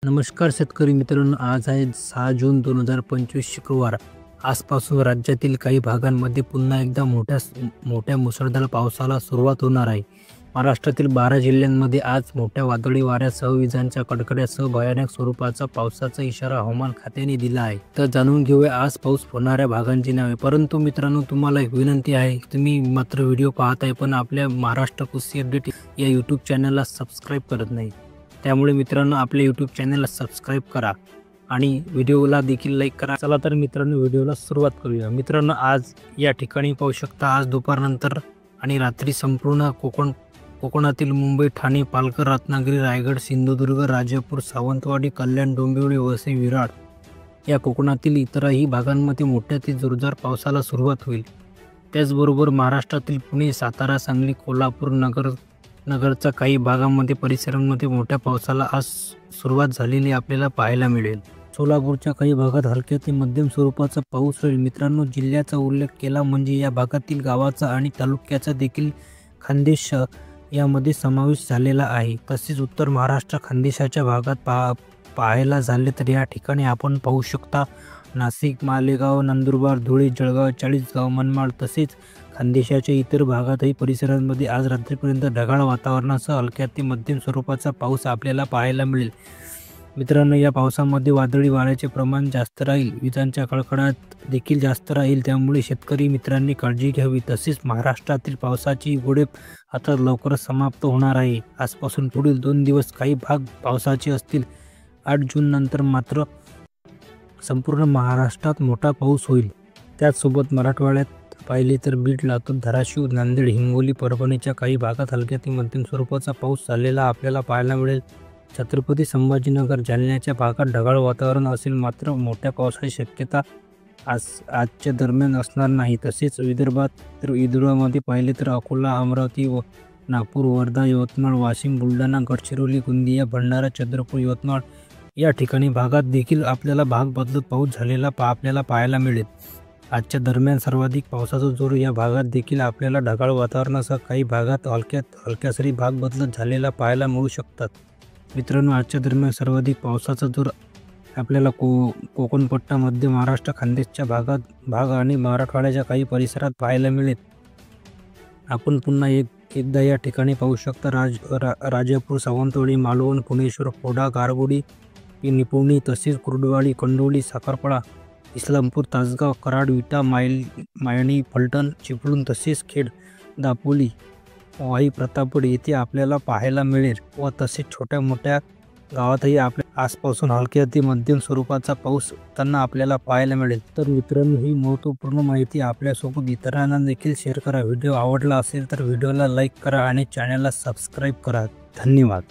नमस्कार शेतकरी मित्रांनो, आज आहे 6 जून 2025 शुक्रवार। आजपासून राज्यातील काही भागांमध्ये पुन्हा एकदा मोठ्या मुसळधार पावसाला सुरुवात होणार आहे। महाराष्ट्रातील 12 जिल्ह्यांमध्ये आज मोठ्या वादळी वाऱ्यासह विजांच्या कडकड्यासह भयानक स्वरूपाचा पावसाचा इशारा हवामान खात्याने दिला आहे। तर जाणून घेऊया आज पाऊस होणाऱ्या भागांची नावे। परंतु मित्रांनो, तुम्हाला एक विनंती आहे, तुम्ही मात्र व्हिडिओ पाहत आहे पण आपल्या महाराष्ट्र कृषी अपडेट या यूट्यूब चॅनलला सबस्क्राईब करत नाही। त्यामुळे मित्रांनो, आपल्या यूट्यूब चॅनलला सबस्क्राईब करा आणि व्हिडिओला देखील लाईक करा। चला तर मित्रांनो, व्हिडिओला सुरुवात करूया। मित्रांनो, आज या ठिकाणी पाहू शकता, आज दुपारनंतर आणि रात्री संपूर्ण कोकणातील मुंबई, ठाणे, पालघर, रत्नागिरी, रायगड, सिंधुदुर्ग, राजापूर, सावंतवाडी, कल्याण, डोंबिवली, वसई, विरार या कोकणातील इतरही भागांमध्ये मोठ्या ते जोरदार पावसाला सुरुवात होईल। त्याचबरोबर महाराष्ट्रातील पुणे, सातारा, सांगली, कोल्हापूर, नगरच्या काही भागांमध्ये परिसरांमध्ये मोठ्या पावसाला आज सुरुवात झालेली आपल्याला पाहायला मिळेल। सोलापूरच्या काही भागात हलक्या ते मध्यम स्वरूपाचा पाऊस होईल। मित्रांनो, जिल्ह्याचा उल्लेख केला म्हणजे या भागातील गावाचा आणि तालुक्याचा देखील खानदेश यामध्ये समावेश झालेला आहे। तसेच उत्तर महाराष्ट्र खानदेशाच्या भागात पाहायला झाले तर या ठिकाणी आपण पाहू शकता नाशिक, मालेगाव, नंदुरबार, धुळे, जळगाव, चाळीसगाव, मनमाड तसेच खानदेशाच्या इतर भागातही परिसरांमध्ये आज रात्रीपर्यंत ढगाळ वातावरणासह हलक्या ते मध्यम स्वरूपाचा पाऊस आपल्याला पाहायला मिळेल। मित्रांनो, या पावसामध्ये वादळी वाऱ्याचे प्रमाण जास्त राहील, विजांच्या कडकडाट देखील जास्त राहील, त्यामुळे शेतकरी मित्रांनी काळजी घ्यावी। तसेच महाराष्ट्रातील पावसाची घोडप आता लवकरच समाप्त होणार आहे। आजपासून पुढील 2 दिवस काही भाग पावसाचे असतील। 8 जून नंतर मात्र संपूर्ण महाराष्ट्रात मोठा पाऊस होईल। त्याचसोबत मराठवाड्यात पाहिले तर बीड, लातूर, धाराशिव, नांदेड, हिंगोली, परभणीच्या काही भागात हलक्या ते मध्यम स्वरूपाचा पाऊस झालेला आपल्याला पाहायला मिळेल। छत्रपती संभाजीनगर, जालन्याच्या भागात ढगाळ वातावरण असेल, मात्र मोठ्या पावसाची शक्यता आजच्या दरम्यान असणार नाही। तसेच विदर्भामध्ये पाहिले तर अकोला, अमरावती, नागपूर, वर्धा, यवतमाळ, वाशिम, बुलढाणा, गडचिरोली, गोंदिया, भंडारा, चंद्रपूर, यवतमाळ या ठिकाणी भागात देखील आपल्याला भाग बदलत पाऊस झालेला आपल्याला पाहायला मिळेल। आजच्या दरम्यान सर्वाधिक पावसाचा जोर या भागात देखील आपल्याला ढगाळ वातावरणासह काही भागात हलक्या सरी भाग बदलत झालेला पाहायला मिळू शकतात। मित्रांनो, आजच्या दरम्यान सर्वाधिक पावसाचा जोर आपल्याला कोकण पट्टा, मध्य महाराष्ट्र, खानदेशच्या भाग आणि मराठवाड्याच्या काही परिसरात पाहायला मिळेल। आपण पुन्हा एकदा या ठिकाणी पाहू शकता राजापूर, सावंतवाडी, मालवण, पुणेश्वर, फोडा, गारगोडी, निपुणी तसेच कुर्डुवाडी, कंडोली, साखरपडा, इस्लामपूर, तासगाव, कराड, विटा, मायणी, फलटण, चिपळूण तसेच खेड, दापोली, वाई, प्रतापगड येथे आपल्याला पाहायला मिळेल व तसेच छोट्या मोठ्या गावातही आपल्या आजपासून हलक्या ते मध्यम स्वरूपाचा पाऊस त्यांना आपल्याला पाहायला मिळेल। तर मित्रांनो, ही महत्त्वपूर्ण माहिती आपल्यासोबत इतरांना देखील शेअर करा। व्हिडिओ आवडला असेल तर व्हिडिओला लाईक करा आणि चॅनलला सबस्क्राईब करा। धन्यवाद।